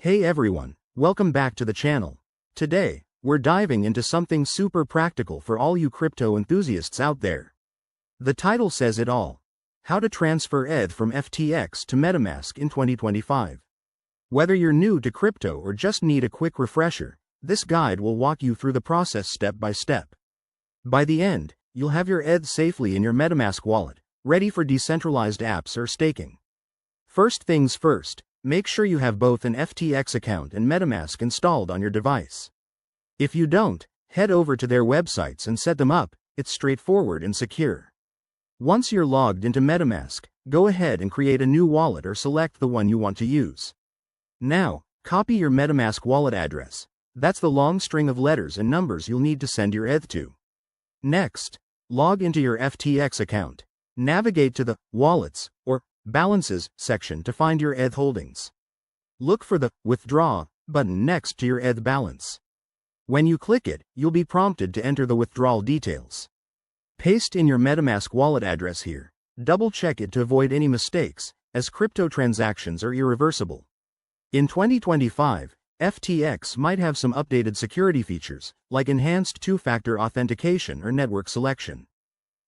Hey everyone, welcome back to the channel. Today, we're diving into something super practical for all you crypto enthusiasts out there. The title says it all. How to transfer ETH from FTX to MetaMask in 2025. Whether you're new to crypto or just need a quick refresher, this guide will walk you through the process step by step. By the end, you'll have your ETH safely in your MetaMask wallet, ready for decentralized apps or staking. First things first, make sure you have both an FTX account and MetaMask installed on your device. If you don't, head over to their websites and set them up. It's straightforward and secure. Once you're logged into MetaMask, go ahead and create a new wallet or select the one you want to use. Now, copy your MetaMask wallet address. That's the long string of letters and numbers you'll need to send your ETH to. Next, log into your FTX account. Navigate to the Wallets or Balances section to find your ETH holdings. Look for the Withdraw button next to your ETH balance. When you click it, you'll be prompted to enter the withdrawal details. Paste in your MetaMask wallet address here. Double check it to avoid any mistakes, as crypto transactions are irreversible. In 2025, FTX might have some updated security features, like enhanced two-factor authentication or network selection.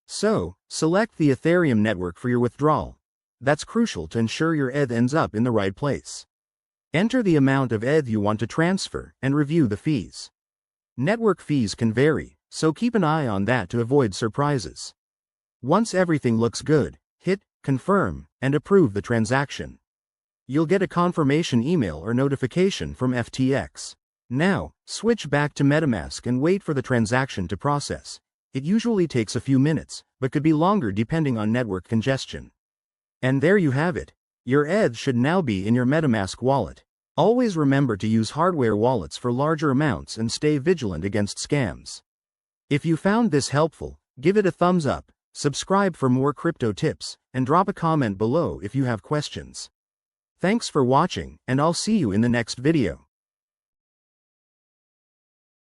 So, select the Ethereum network for your withdrawal. That's crucial to ensure your ETH ends up in the right place. Enter the amount of ETH you want to transfer and review the fees. Network fees can vary, so keep an eye on that to avoid surprises. Once everything looks good, hit Confirm and approve the transaction. You'll get a confirmation email or notification from FTX. Now, switch back to MetaMask and wait for the transaction to process. It usually takes a few minutes, but could be longer depending on network congestion. And there you have it. Your ETH should now be in your MetaMask wallet. Always remember to use hardware wallets for larger amounts and stay vigilant against scams. If you found this helpful, give it a thumbs up, subscribe for more crypto tips, and drop a comment below if you have questions. Thanks for watching, and I'll see you in the next video.